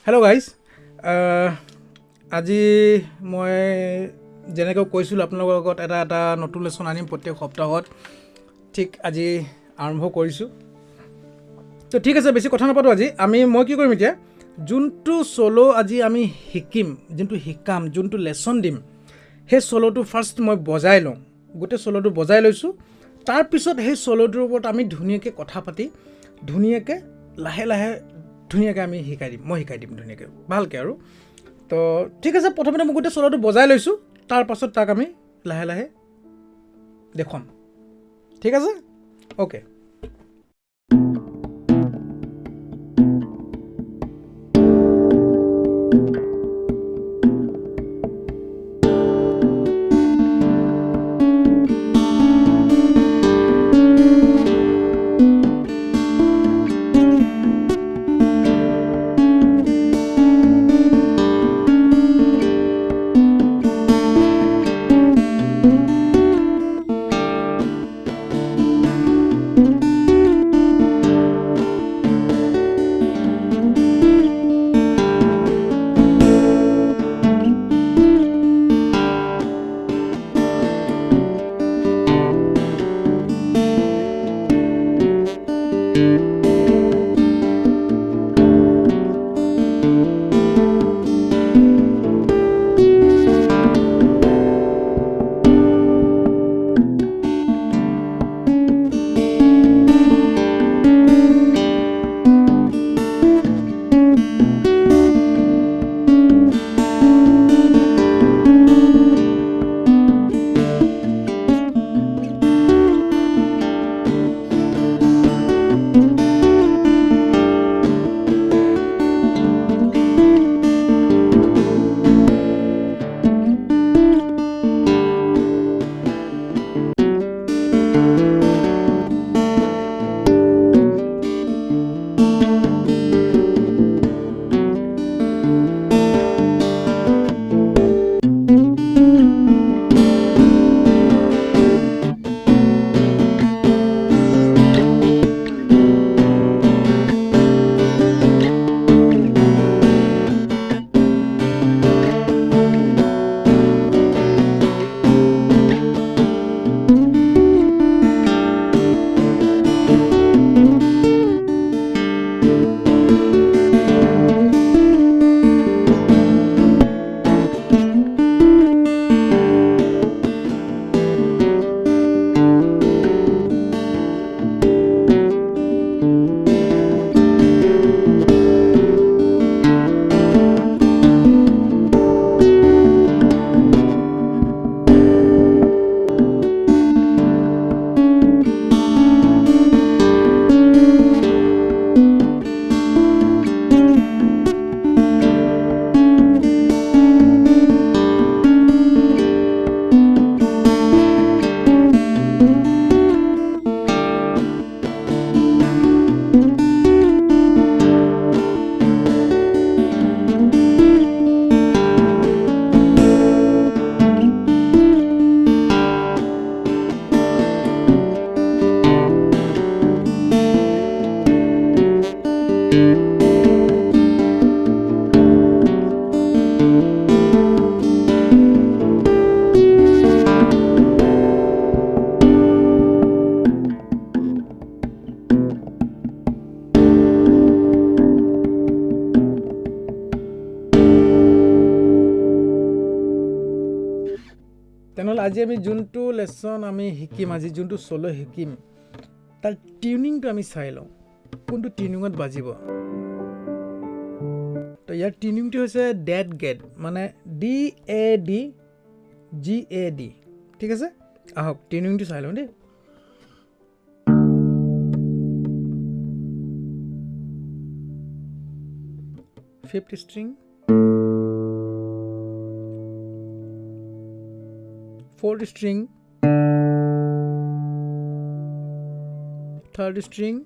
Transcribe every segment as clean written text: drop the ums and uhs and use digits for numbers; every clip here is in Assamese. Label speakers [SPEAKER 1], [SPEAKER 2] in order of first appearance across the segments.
[SPEAKER 1] হেল্ল' গাইজ, আজি মই যেনেকৈ কৈছিলোঁ আপোনালোকৰ লগত এটা নতুন লেচন আনিম প্ৰত্যেক সপ্তাহত। ঠিক আজি আৰম্ভ কৰিছোঁ। তো ঠিক আছে, বেছি কথা নাপাতোঁ। আজি মই কি কৰিম এতিয়া, যোনটো চ'ল' আজি আমি শিকিম, যোনটো লেচন দিম, সেই চ'ল'টো ফাৰ্ষ্ট মই বজাই লওঁ। গোটেই চ'ল'টো বজাই লৈছোঁ। তাৰপিছত সেই চ'ল'টোৰ ওপৰত আমি ধুনীয়াকৈ কথা পাতি ধুনীয়াকৈ লাহে লাহে আমি মই শিকাই দিম ধুনীয়াকৈ ভালকৈ আৰু। তো ঠিক আছে, প্ৰথমতে মই গোটেই চ'ল'টো বজাই লৈছোঁ, তাৰপাছত তাক আমি লাহে লাহে দেখুৱাম। ঠিক আছে, অ'কে। তেনেহ'লে আজি আমি যোনটো লেচন শিকিম, আজি যোনটো চ'ল' শিকিম, তাৰ টিউনিংটো আমি চাই লওঁ, কোনটো টিউনিঙত বাজিব। তো ইয়াৰ টিউনিংটো হৈছে ডেড গেড, মানে DADGAD। ঠিক আছে, আহক টিউনিংটো চাই লওঁ দেই। Fifth string, fourth string, third string,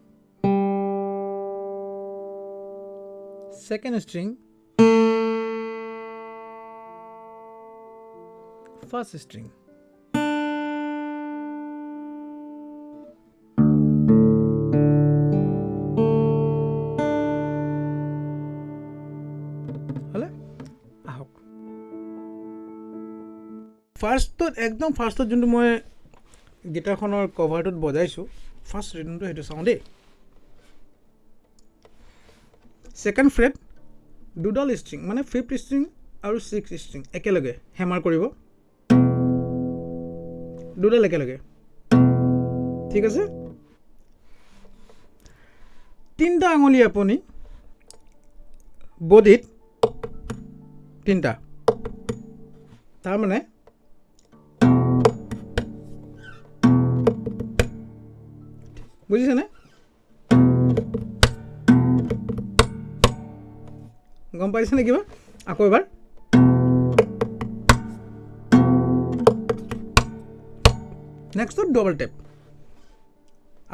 [SPEAKER 1] second string, first string. হ'লে আহক ফাৰ্ষ্টত একদম ফাৰ্ষ্টত যোনটো মই গিটাৰখনৰ কভাৰটোত বজাইছোঁ ফাৰ্ষ্ট ৰিডমটো সেইটো চাওঁ দেই ছেকেণ্ড ফ্ৰেট দুডাল ষ্ট্ৰিং মানে ফিফ্থ ষ্ট্ৰিং আৰু ছিক্স ষ্ট্ৰিং একেলগে হেমাৰ কৰিব দুডাল একেলগে ঠিক আছে তিনিটা আঙুলি আপুনি বডিত তিনিটা তাৰমানে বুজিছেনে গম পাইছেনে কিবা আকৌ এবাৰ নেক্সটত ডবল টেপ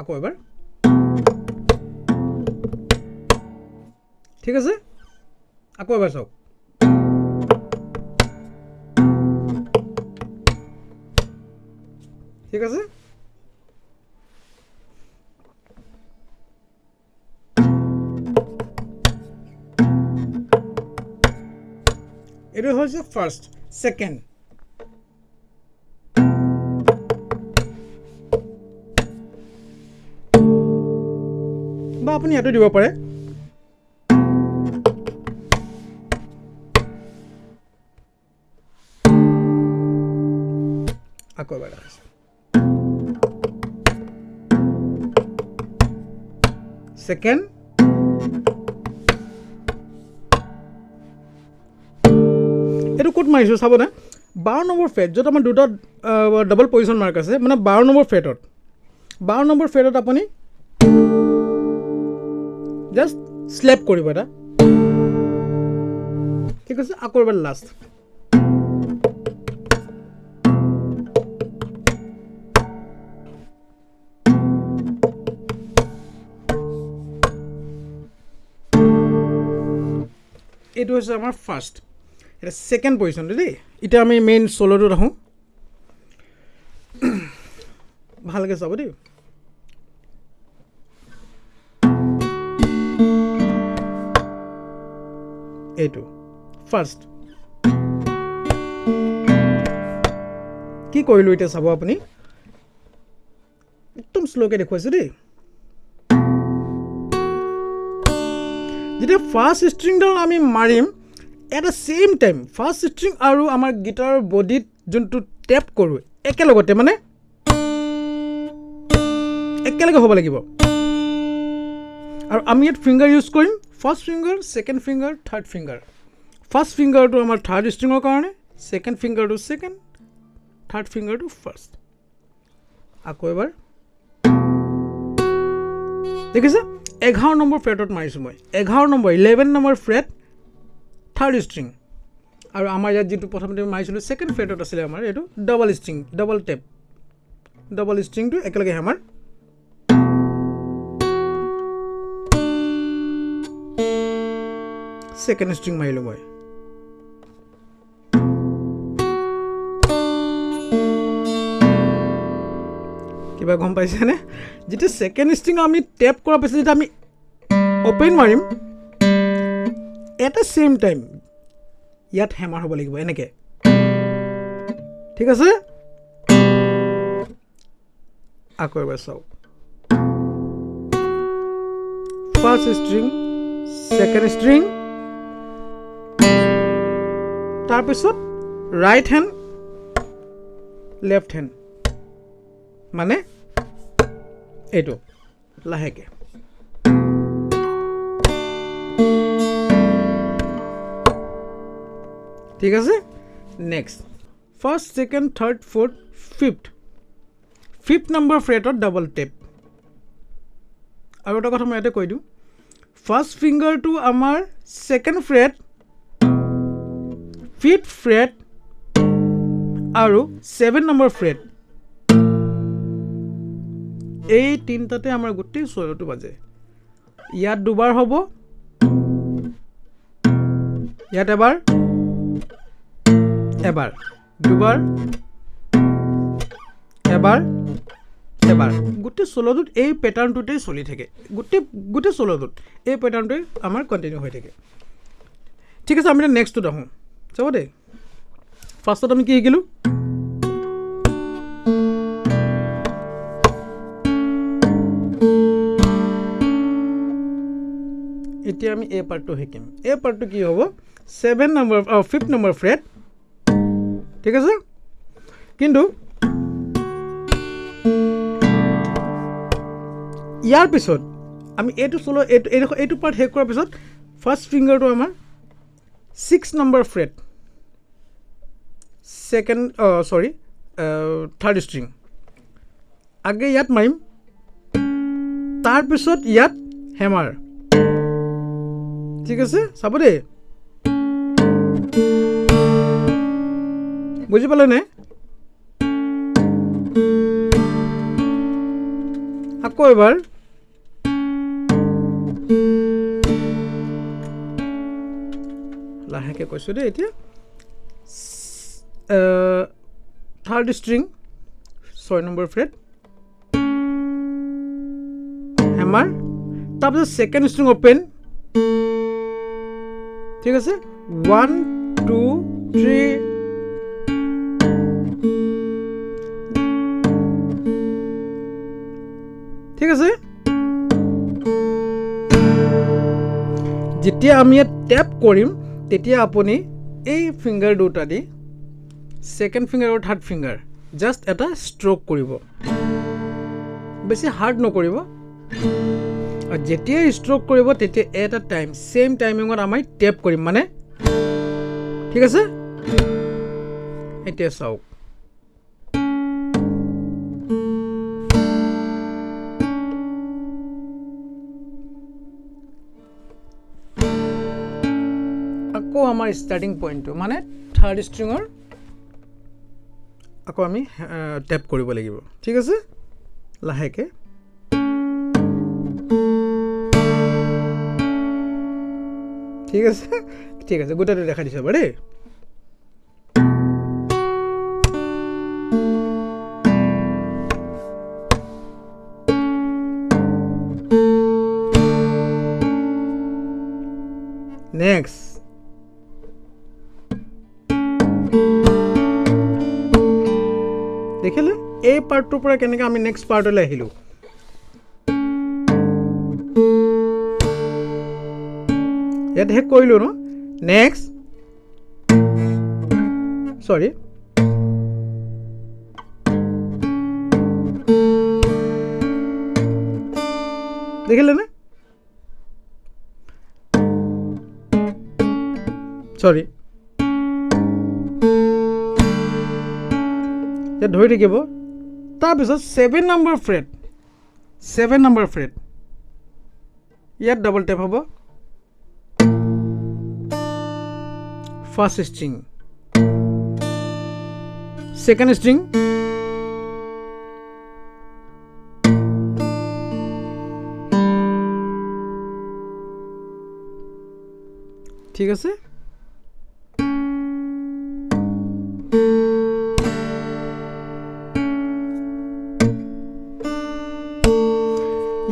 [SPEAKER 1] আকৌ এবাৰ ঠিক আছে আকৌ এবাৰ চাওক ঠিক আছে এইটো হৈছে ফাৰ্ষ্ট ছেকেণ্ড বা আপুনি ইয়াতো দিব পাৰে আকৌ এবাৰ দেখাইছোঁ ছেকেণ্ড এইটো ক'ত মাৰিছোঁ চাবনে 12 নম্বৰ ফ্ৰেট য'ত আমাৰ দুটা ডাবল পজিশ্যন মাৰ্ক আছে মানে 12 নম্বৰ ফ্ৰেটত আপুনি জাষ্ট স্লেপ কৰিব এটা ঠিক আছে আকৌ এবাৰ লাষ্ট এইটো হৈছে আমাৰ ফাৰ্ষ্ট এটা ছেকেণ্ড পজিশ্যনটো দেই এতিয়া আমি মেইন চ'ল'টোত আহোঁ ভালকৈ চাব দেই এইটো ফাৰ্ষ্ট কি কৰিলোঁ এতিয়া চাব আপুনি একদম শ্ল'কৈ দেখুৱাইছোঁ দেই যেতিয়া ফাৰ্ষ্ট ষ্ট্ৰিংডাল আমি মাৰিম at the same time first string আৰু আমাৰ গিটাৰৰ বডিত যোনটো টেপ কৰোঁ একেলগতে মানে একেলগে হ'ব লাগিব আৰু আমি ইয়াত ফিংগাৰ ইউজ কৰিম first finger second finger third finger first ফিংগাৰটো আমাৰ থাৰ্ড ষ্ট্ৰিঙৰ কাৰণে ছেকেণ্ড ফিংগাৰটো ছেকেণ্ড থাৰ্ড ফিংগাৰটো ফাৰ্ষ্ট আকৌ এবাৰ দেখিছে 11 নম্বৰ ফ্ৰেটত মাৰিছোঁ মই 11 নম্বৰ ফ্ৰেট থাৰ্ড ষ্ট্ৰিং আৰু আমাৰ ইয়াত যিটো প্ৰথমতে মাৰিছিলোঁ ছেকেণ্ড ফ্ৰেটত আছিলে আমাৰ এইটো double string double tape double ষ্ট্ৰিংটো একেলগে হেমাৰ ছেকেণ্ড ষ্ট্ৰিং মাৰিলোঁ মই কিবা গম পাইছেনে যেতিয়া ছেকেণ্ড ষ্ট্ৰিং আমি টেপ কৰাৰ পিছত যেতিয়া আমি অ'পেন মাৰিম এট দ্য ছেইম টাইম ইয়াত হেমাৰ হ'ব লাগিব এনেকৈ ঠিক আছে আকৌ এবাৰ চাওক ফাৰ্ষ্ট ষ্ট্ৰিং ছেকেণ্ড ষ্ট্ৰিং তাৰপিছত ৰাইট হেণ্ড লেফ্ট হেণ্ড মানে এইটো লাহেকৈ ঠিক আছে next first second third fourth fifth number ফ্ৰেটত ডাবল টেপ আৰু এটা কথা মই ইয়াতে কৈ দিওঁ ফাৰ্ষ্ট ফিংগাৰটো আমাৰ ছেকেণ্ড ফ্ৰেট ফিফ্থ ফ্ৰেট আৰু 7 নম্বৰ ফ্ৰেট এই তিনিটাতে আমাৰ গোটেই চ'ল'টো বাজে ইয়াত দুবাৰ হ'ব ইয়াত এবাৰ দুবাৰ এবাৰ গোটেই চ'ল'টোত এই পেটাৰ্ণটোতেই চলি থাকে গোটেই চ'ল'টোত এই পেটাৰ্ণটোৱে আমাৰ কণ্টিনিউ হৈ থাকে ঠিক আছে, আমি এতিয়া নেক্সটটোত আহোঁ। চাব দেই, ফাৰ্ষ্টত আমি কি শিকিলোঁ? এতিয়া আমি এই পাৰ্টটো শিকিম। এই পাৰ্টটো কি হ'ব? 5th নম্বৰ ফ্ৰেট, ঠিক আছে। কিন্তু ইয়াৰ পিছত আমি এইটো চলো, এইটো পাৰ্ট শেষ কৰাৰ পিছত ফাৰ্ষ্ট ফিংগাৰটো আমাৰ 6 নম্বৰ ফ্ৰেট, থাৰ্ড ষ্ট্ৰিং আগে ইয়াত মাৰিম, তাৰপিছত ইয়াত হেমাৰ, ঠিক আছে। চাব দেই, বুজি পালে নে? আকৌ এবাৰ লাহেকৈ কৈছোঁ দেই। এতিয়া third string 6 number freight, hammer, তাৰপিছত ছেকেণ্ড ষ্ট্ৰিং অ'পেন, ঠিক আছে। 1 2 3, ঠিক আছে। যেতিয়া আমি ইয়াত টেপ কৰিম তেতিয়া আপুনি এই ফিংগাৰ দুটা দি ছেকেণ্ড ফিংগাৰ আৰু থাৰ্ড ফিংগাৰ জাষ্ট এটা ষ্ট্ৰ'ক কৰিব, বেছি হাৰ্ড নকৰিব। আৰু যেতিয়াই ষ্ট্ৰ'ক কৰিব তেতিয়া এটা টাইম ছেইম টাইমিঙত আমি টেপ কৰিম, মানে ঠিক আছে। এতিয়া চাওক, আকৌ আমাৰ ষ্টাৰ্টিং পইণ্টটো মানে থাৰ্ড ষ্ট্ৰিঙৰ আকৌ আমি টেপ কৰিব লাগিব, ঠিক আছে। লাহেকৈ ঠিক আছে, ঠিক আছে, গোটেইটো দেখাই দিছোঁ বাৰু দেই। নেক্সট দেখিলে এই পাৰ্টটোৰ পৰা কেনেকৈ আমি নেক্সট পাৰ্টলৈ আহিলোঁ। ইয়াত শেষ কৰিলোঁ ন। নেক্সট চৰি, দেখিলে নে? চৰি, ইয়াত ধৰি থাকিব। তাৰপিছত 7 নম্বৰ ফ্ৰেট, ইয়াত ডাবল টেপ হ'ব। ফাৰ্ষ্ট ষ্ট্ৰিং, ছেকেণ্ড ষ্ট্ৰিং, ঠিক আছে।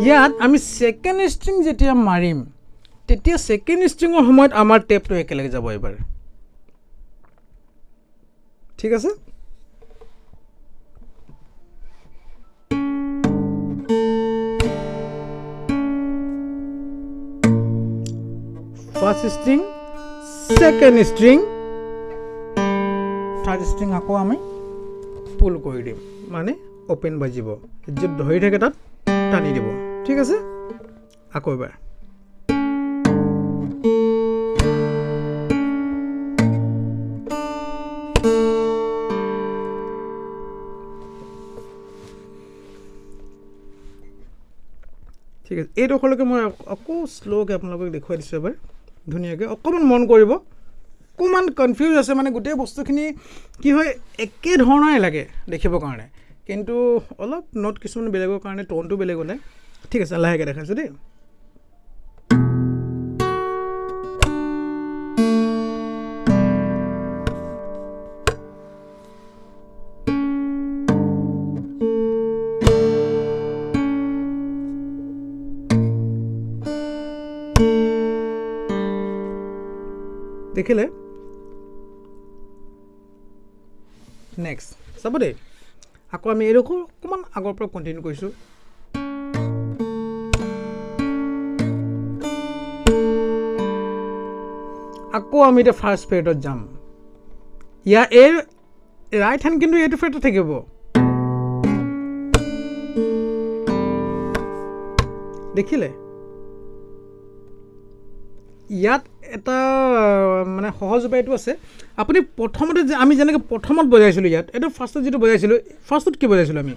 [SPEAKER 1] ইয়াত আমি ছেকেণ্ড ষ্ট্ৰিং যেতিয়া মাৰিম তেতিয়া ছেকেণ্ড ষ্ট্ৰিঙৰ সময়ত আমাৰ টেপটো একেলগে যাব এবাৰ, ঠিক আছে। First string, second string, third string আকৌ আমি পুল কৰি দিম, মানে অ'পেন বাজিব। য'ত ধৰি থাকে তাত টানি দিব, ঠিক আছে। আকৌ এবাৰ ঠিক আছে। এইডোখৰলৈকে মই আকৌ শ্ল'কৈ আপোনালোকক দেখুৱাই দিছোঁ এবাৰ ধুনীয়াকৈ। অকণমান মন কৰিব, অকণমান কনফিউজ আছে, মানে গোটেই বস্তুখিনি কি হয় একে ধৰণৰে লাগে দেখিবৰ কাৰণে, কিন্তু অলপ নোট কিছুমান বেলেগৰ কাৰণে টোনটো বেলেগ ওলায়। ঠিক আছে, লাহেকৈ দেখাইছোঁ দেই। দেখিলে নেক্সট চাব দেই আকৌ আমি এইডোখৰ অকণমান আগৰ পৰা কণ্টিনিউ কৰিছোঁ আকৌ আমি এতিয়া ফাৰ্ষ্ট ফ্ৰেটত যাম ইয়াৰ এই ৰাইট হেণ্ড কিন্তু এইটো ফ্ৰেটত থাকিব দেখিলে ইয়াত এটা মানে সহজ উপায় এইটো আছে আপুনি প্ৰথমতে যে আমি যেনেকৈ প্ৰথমত বজাইছিলোঁ ইয়াত এইটো ফাৰ্ষ্টত যিটো বজাইছিলোঁ ফাৰ্ষ্টত কি বজাইছিলোঁ আমি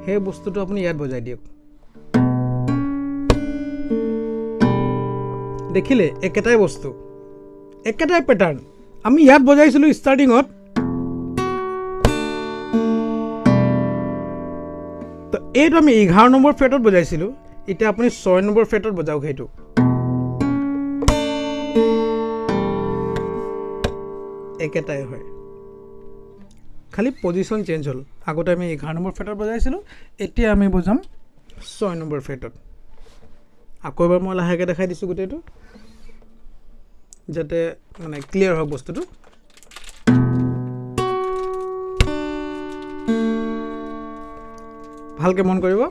[SPEAKER 1] সেই বস্তুটো আপুনি ইয়াত বজাই দিয়ক দেখিলে একেটাই বস্তু একেটাই পেটাৰ্ণ আমি ইয়াত বজাইছিলোঁ ষ্টাৰ্টিঙত তো এইটো আমি 11 নম্বৰ ফ্ৰেটত বজাইছিলোঁ এতিয়া আপুনি 6 নম্বৰ ফ্ৰেটত বজাওক সেইটো একেটাই হয় খালি পজিশ্যন চেঞ্জ হ'ল আগতে আমি 11 নম্বৰ ফ্ৰেটত বজাইছিলোঁ এতিয়া আমি বজাম 6 নম্বৰ ফ্ৰেটত আকৌ এবাৰ মই লাহেকৈ দেখাই দিছোঁ গোটেইটো যাতে মানে ক্লিয়াৰ হওক বস্তুটো ভালকে মন কৰিব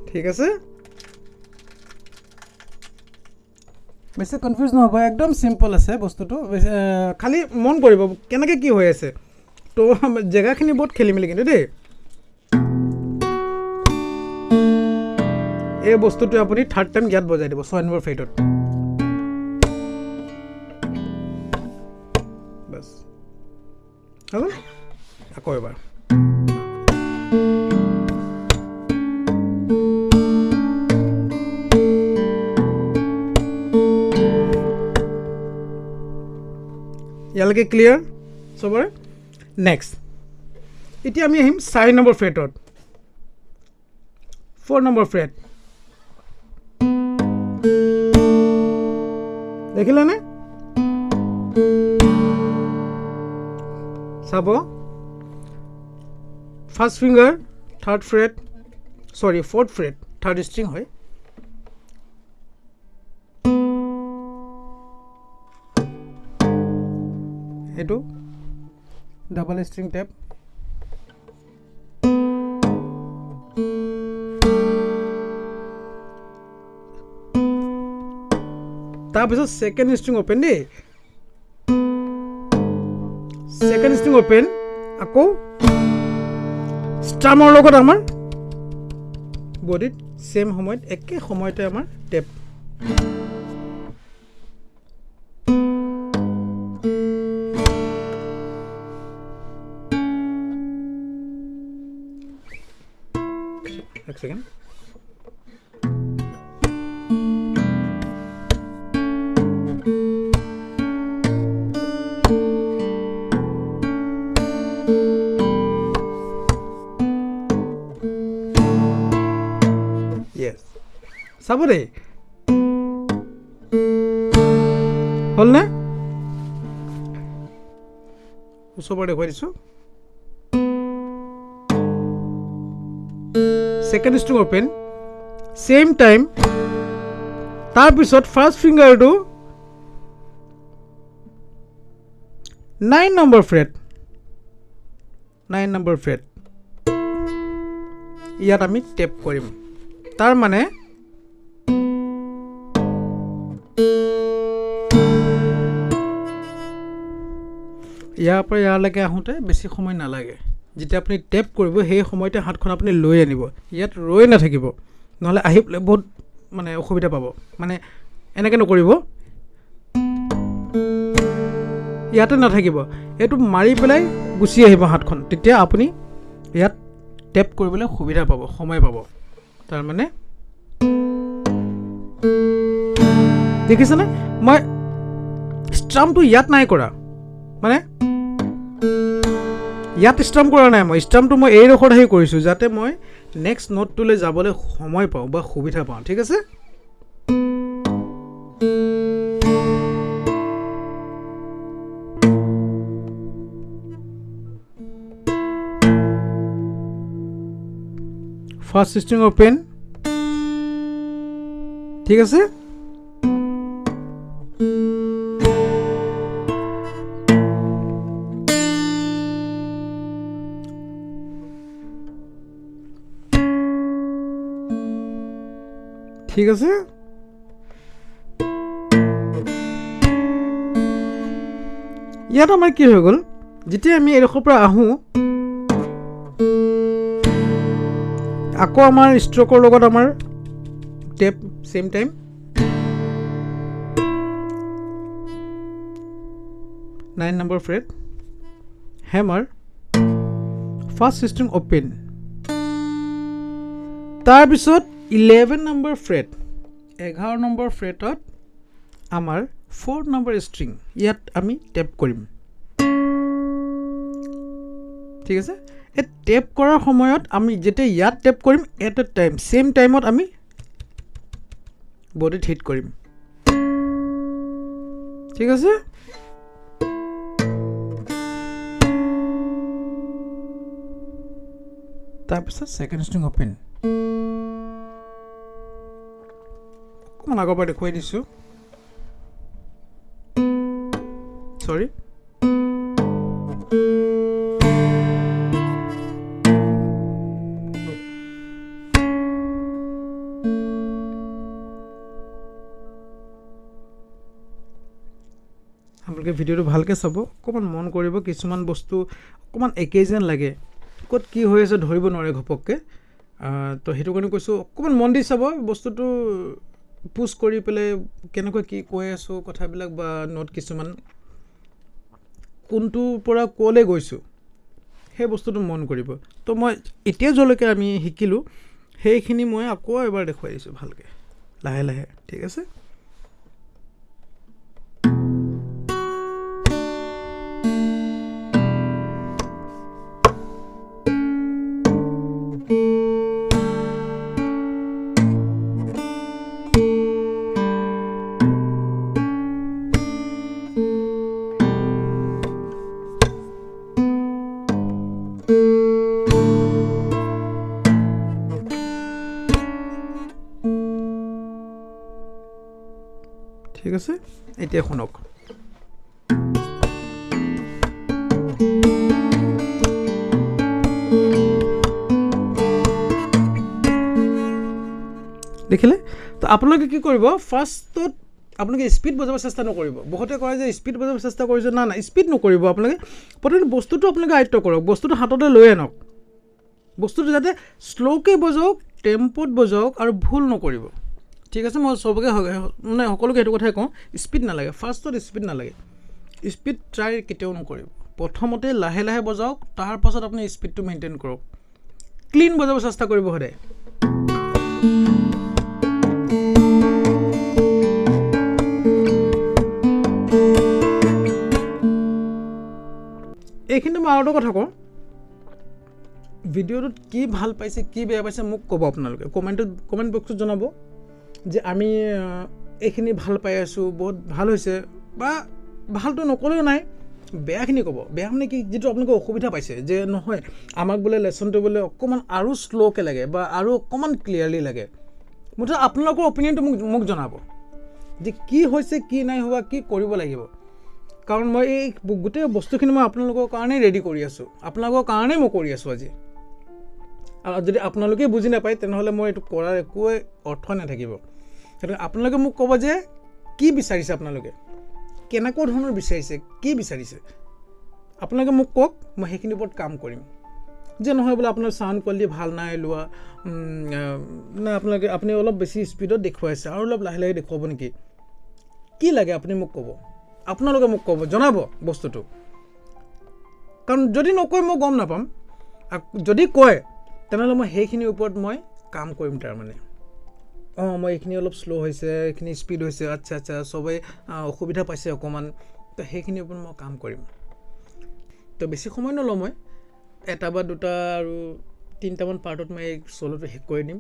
[SPEAKER 1] ঠিক আছে বেছি কনফিউজ নহ'ব একদম চিম্পল আছে বস্তুটো খালি মন কৰিব কেনেকৈ কি হৈ আছে তো জেগাখিনি বহুত খেলি মেলি কিন্তু দেই এই বস্তুটো আপুনি থাৰ্ড টাইম ইয়াত বজাই দিব 6 নম্বৰ ফ্ৰেটত বাছ হ'ব আকৌ এবাৰ ইয়ালৈকে ক্লিয়াৰ চবৰে নেক্সট এতিয়া আমি আহিম 4 নম্বৰ ফ্ৰেটত 4 নম্বৰ ফ্ৰেট দেখিলেনে চাব ফাৰ্ষ্ট ফিংগাৰ থাৰ্ড ফ্ৰেট সৰি ফ'ৰ্থ ফ্ৰেট থাৰ্ড ষ্ট্ৰিং হয় এইটো ডাবল ষ্ট্ৰিং টেপ তাৰপিছত সেকেন্ড ষ্ট্ৰিং ওপেন দেই সেকেন্ড ষ্ট্ৰিং ওপেন আকৌ ষ্ট্ৰামৰ লগত আমাৰ বডিত সেম সময়ত একে সময়তে আমাৰ টেপ এক সেকেন্ড চাব দেই হ'ল নে ওচৰৰ দেখুৱাই দিছোঁ second string open same time তাৰপিছত ফাৰ্ষ্ট ফিংগাৰটো 9 নম্বৰ ফ্ৰেট 9 নম্বৰ ফ্ৰেট ইয়াত আমি টেপ কৰিম তাৰ মানে ইয়াৰ পৰা ইয়ালৈকে আহোঁতে বেছি সময় নালাগে যেতিয়া আপুনি টেপ কৰিব সেই সময়তে হাতখন আপুনি লৈ আনিব ইয়াত ৰৈ নাথাকিব নহ'লে আহি পেলাই বহুত মানে অসুবিধা পাব মানে এনেকৈ নকৰিব ইয়াতে নাথাকিব এইটো মাৰি পেলাই গুচি আহিব হাতখন তেতিয়া আপুনি ইয়াত টেপ কৰিবলৈ সুবিধা পাব সময় পাব তাৰমানে দেখিছেনে মই ষ্ট্ৰামটো ইয়াত নাই কৰা মানে ইয়াত ষ্টাম্প কৰা নাই, মই ষ্টাম্পটো মই এই ডোখৰত আহি কৰিছোঁ যাতে মই নেক্সট নোটটোলৈ যাবলৈ সময় পাওঁ বা সুবিধা পাওঁ। ঠিক আছে, ফাৰ্ষ্ট ষ্ট্ৰিং অপেন। ঠিক আছে, ঠিক আছে, ইয়াত আমাৰ কি হৈ গ'ল, যেতিয়া আমি এডোখৰৰ পৰা আহোঁ আকৌ আমাৰ ষ্ট্ৰকৰ লগত আমাৰ টেপ চেম time. Nine number freight, hammer, first string open. তাৰপিছত 11 নম্বৰ ফ্ৰেট, 11 নম্বৰ ফ্ৰেটত আমাৰ 4 নম্বৰ ষ্ট্ৰিং, ইয়াত আমি টেপ কৰিম। ঠিক আছে, এই টেপ কৰাৰ সময়ত আমি যেতিয়া ইয়াত টেপ কৰিম এট এ টাইম চেম টাইমত আমি বডিত হিট কৰিম। ঠিক আছে, তাৰপিছত ছেকেণ্ড ষ্ট্ৰিং অপেন। অকণমান আগৰ পৰা দেখুৱাই দিছোঁ, চৰি। আপোনালোকে ভিডিঅ'টো ভালকৈ চাব, অকণমান মন কৰিব, কিছুমান বস্তু অকণমান একেই যেন লাগে, ক'ত কি হৈ আছে ধৰিব নোৱাৰে ঘপককৈ। তো সেইটো কাৰণে কৈছোঁ অকণমান মন দি চাব, বস্তুটো পুছ কৰি পেলাই কেনেকৈ কি কৈ আছোঁ কথাবিলাক বা নোট কিছুমান কোনটোৰ পৰা ক'লৈ গৈছোঁ সেই বস্তুটো মন কৰিব। তো মই এতিয়া যলৈকে আমি শিকিলোঁ সেইখিনি মই আকৌ এবাৰ দেখুৱাই দিছোঁ ভালকৈ লাহে লাহে। ঠিক আছে, ঠিক আছে, এতিয়া শুনক। দেখিলে? তো আপোনালোকে কি কৰিব, ফাৰ্ষ্টত আপোনালোকে স্পীড বজাব চেষ্টা নকৰিব। বহুতে কয় যে স্পীড বজাব চেষ্টা কৰিছে, না না স্পীড নকৰিব। আপোনালোকে প্ৰথমতে বস্তুটো আপোনালোকে আয়ত্ব কৰক, বস্তুটো হাততে লৈ আনক, বস্তুটো যাতে শ্ল'কৈ বজাওক, টেম্পত বজাওক আৰু ভুল নকৰিব। ঠিক আছে, মই চবকে মানে সকলোকে সেইটো কথাই কওঁ, স্পীড নালাগে, ফাৰ্ষ্টত স্পীড নালাগে, স্পীড ট্ৰাই কেতিয়াও নকৰিব। প্ৰথমতে লাহে লাহে বজাওক, তাৰপাছত আপুনি স্পীডটো মেইনটেইন কৰক, ক্লিন বজাব চেষ্টা কৰিব সদায়। এইখিনি মই আৰু এটা কথা কওঁ, ভিডিঅ'টোত কি ভাল পাইছে কি বেয়া পাইছে মোক ক'ব আপোনালোকে, কমেণ্ট বক্সত জনাব যে আমি এইখিনি ভাল পাই আছোঁ, বহুত ভাল হৈছে, বা ভালটো নকলেও নাই, বেয়াখিনি ক'ব। বেয়া মানে কি, যিটো আপোনালোকে অসুবিধা পাইছে, যে নহয় আমাক বোলে লেচনটো বোলে অকণমান আৰু শ্ল'কৈ লাগে বা আৰু অকণমান ক্লিয়াৰলি লাগে, মুঠতে আপোনালোকৰ অপিনিয়নটো মোক জনাব যে কি হৈছে, কি নাই হোৱা, কি কৰিব লাগিব। কাৰণ মই এই গোটেই বস্তুখিনি মই আপোনালোকৰ কাৰণেই ৰেডি কৰি আছোঁ, আপোনালোকৰ কাৰণেই মই কৰি আছোঁ আজি। আৰু যদি আপোনালোকে বুজি নাপায় তেনেহ'লে মই এইটো কৰাৰ একোৱে অৰ্থ নাথাকিব। সেইটো আপোনালোকে মোক ক'ব যে কি বিচাৰিছে, আপোনালোকে কেনেকুৱা ধৰণৰ বিচাৰিছে, কি বিচাৰিছে, আপোনালোকে মোক কওক, মই সেইখিনিৰ ওপৰত কাম কৰিম। যে নহয় বোলে আপোনাৰ চাউণ্ড কোৱালিটি ভাল নাই লোৱা, না আপুনি অলপ বেছি স্পীডত দেখুৱাইছে, আৰু অলপ লাহে লাহে দেখুৱাব নেকি, কি লাগে আপুনি মোক ক'ব, আপোনালোকে মোক ক'ব, জনাব বস্তুটো। কাৰণ যদি নকয় মই গম নাপাম, যদি কয় তেনেহ'লে মই সেইখিনিৰ ওপৰত মই কাম কৰিম। তাৰমানে মই এইখিনি অলপ শ্ল' হৈছে, এইখিনি স্পীড হৈছে, আচ্ছা আচ্ছা চবেই অসুবিধা পাইছে অকণমান, তো সেইখিনিৰ ওপৰত মই কাম কৰিম। তো বেছি সময় নলওঁ মই, এটা বা দুটা আৰু তিনিটামান পাৰ্টত মই এই চ'ল'টো শেষ কৰি দিম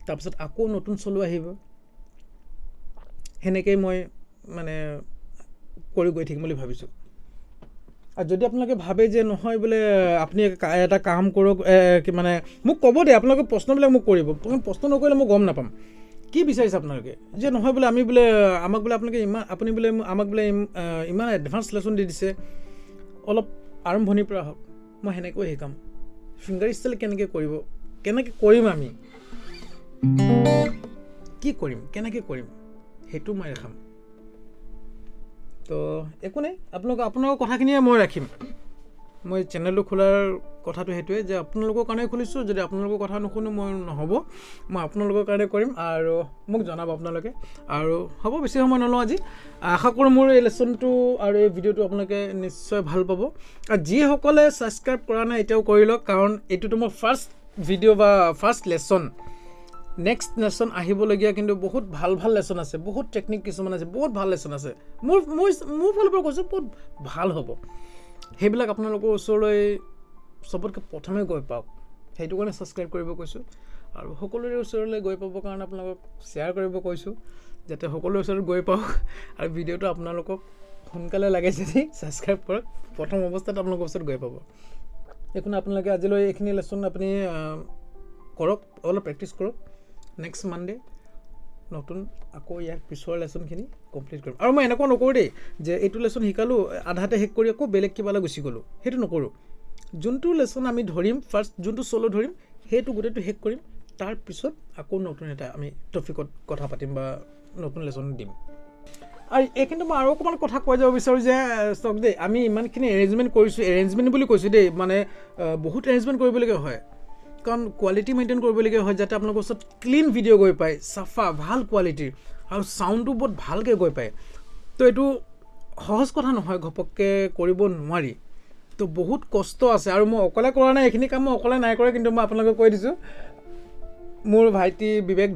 [SPEAKER 1] তাৰপিছত আকৌ নতুন চ'ল' আহিব সেনেকৈয়ে মই মানে কৰি গৈ থাকিম বুলি ভাবিছোঁ আৰু যদি আপোনালোকে ভাবে যে নহয় বোলে আপুনি এটা কাম কৰক মানে মোক ক'ব দে আপোনালোকে প্ৰশ্নবিলাক মোক কৰিব প্ৰশ্ন নকৰিলে মই গম নাপাম কি বিচাৰিছে আপোনালোকে যে নহয় বোলে আমি বোলে আমাক বোলে আপুনি বোলে আমাক বোলে ইমান এডভান্স লেচন দি দিছে অলপ আৰম্ভণিৰ পৰা হওক মই সেনেকৈ শিকাম ফিংগাৰ ষ্টাইল কেনেকৈ কৰিম আমি কি কৰিম কেনেকৈ কৰিম সেইটো মই দেখাম তো একো নাই আপোনালোকৰ কথাখিনিয়ে মই ৰাখিম মই চেনেলটো খোলাৰ কথাটো সেইটোৱে যে আপোনালোকৰ কাৰণে খুলিছোঁ যদি আপোনালোকৰ কথা নুশুনো মই নহ'ব মই আপোনালোকৰ কাৰণে কৰিম আৰু মোক জনাব আপোনালোকে আৰু হ'ব বেছি সময় নলওঁ আজি আশা কৰোঁ মোৰ এই লেচনটো আৰু এই ভিডিঅ'টো আপোনালোকে নিশ্চয় ভাল পাব আৰু যিসকলে ছাবস্ক্ৰাইব কৰা নাই এতিয়াও কৰি লওক কাৰণ এইটোতো মোৰ ফাৰ্ষ্ট ভিডিঅ' বা ফাৰ্ষ্ট লেচন নেক্সট লেচন আহিবলগীয়া কিন্তু বহুত ভাল লেচন আছে বহুত টেকনিক কিছুমান আছে বহুত ভাল লেচন আছে মোৰ ফালৰ পৰা কৈছোঁ বহুত ভাল হ'ব সেইবিলাক আপোনালোকৰ ওচৰলৈ চবতকৈ প্ৰথমে গৈ পাওক সেইটো কাৰণে ছাবস্ক্ৰাইব কৰিব কৈছোঁ আৰু সকলোৰে ওচৰলৈ গৈ পাবৰ কাৰণে আপোনালোকক শ্বেয়াৰ কৰিব কৈছোঁ যাতে সকলোৰে ওচৰত গৈ পাওক আৰু ভিডিঅ'টো আপোনালোকক সোনকালে লাগে যদি ছাবস্ক্ৰাইব কৰক প্ৰথম অৱস্থাত আপোনালোকৰ ওচৰত গৈ পাব একো নাই আপোনালোকে আজিলৈ এইখিনি লেচন আপুনি কৰক অলপ প্ৰেক্টিছ কৰক নেক্সট মানডে নতুন আকৌ ইয়াৰ পিছৰ লেচনখিনি কমপ্লিট কৰিম আৰু মই এনেকুৱা নকৰোঁ দেই যে এইটো লেচন শিকালোঁ আধাতে শেষ কৰি আকৌ বেলেগ কিবালৈ গুচি গ'লোঁ সেইটো নকৰোঁ যোনটো লেচন আমি ধৰিম ফাৰ্ষ্ট যোনটো চ'ল' ধৰিম সেইটো গোটেইটো শেষ কৰিম তাৰপিছত আকৌ নতুন এটা আমি টপিকত কথা পাতিম বা নতুন লেচন দিম আৰু এইখিনিতো মই আৰু অকণমান কথা কৈ যাব বিচাৰোঁ যে চাওক দেই আমি ইমানখিনি এৰেঞ্জমেণ্ট কৰিছোঁ এৰেঞ্জমেণ্ট বুলি কৈছোঁ দেই মানে বহুত এৰেঞ্জমেণ্ট কৰিবলগীয়া হয় কাৰণ কোৱালিটি মেইনটেইন কৰিবলগীয়া হয় যাতে আপোনালোকৰ ওচৰত ক্লিন ভিডিঅ' গৈ পায় চাফা ভাল কোৱালিটিৰ আৰু চাউণ্ডটো বহুত ভালকৈ গৈ পায় তো এইটো সহজ কথা নহয় ঘপককৈ কৰিব নোৱাৰি তো বহুত কষ্ট আছে আৰু মই অকলে কৰা নাই এইখিনি কাম মই অকলে নাই কৰা কিন্তু মই আপোনালোকক কৈ দিছোঁ মোৰ ভাইটি বিবেক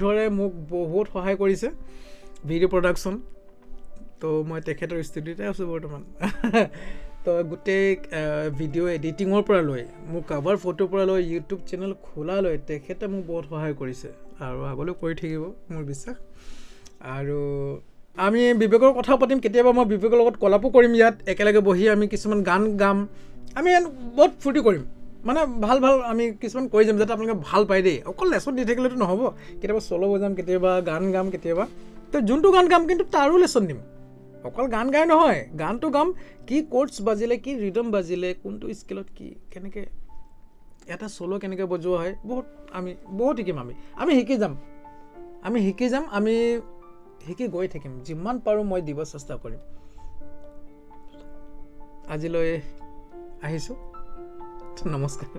[SPEAKER 1] ধৰে মোক বহুত সহায় কৰিছে ভিডিঅ' প্ৰডাকশ্যন তো মই তেখেতৰ ষ্টুডিঅ'তে আছোঁ বৰ্তমান তো গোটেই ভিডিঅ' এডিটিঙৰ পৰা লৈ মোৰ কাভাৰ ফটোৰ পৰা লৈ ইউটিউব চেনেল খোলালৈ তেখেতে মোক বহুত সহায় কৰিছে আৰু আগলৈ কৰি থাকিব মোৰ বিশ্বাস আৰু আমি বিবেকৰ কথাও পাতিম কেতিয়াবা মই বিবেকৰ লগত কলাপো কৰিম ইয়াত একেলগে বহি আমি কিছুমান গান গাম আমি বহুত ফূৰ্তি কৰিম মানে ভাল আমি কিছুমান কৰি যাম যাতে আপোনালোকে ভাল পায় দেই অকল লেচন দি থাকিলেতো নহ'ব কেতিয়াবা চ'ল' বজাম কেতিয়াবা গান গাম কেতিয়াবা তো যোনটো গান গাম কিন্তু তাৰো লেচন দিম অকল গান গাই নহয় গানটো গাম কি কৰ্ডছ বাজিলে কি ৰিদম বাজিলে কোনটো স্কেলত কি কেনেকৈ এটা চ'ল' কেনেকৈ বজোৱা হয় বহুত শিকিম আমি শিকি যাম আমি শিকি গৈ থাকিম যিমান পাৰোঁ মই দিব চেষ্টা কৰিম আজিলৈ আহিছোঁ নমস্কাৰ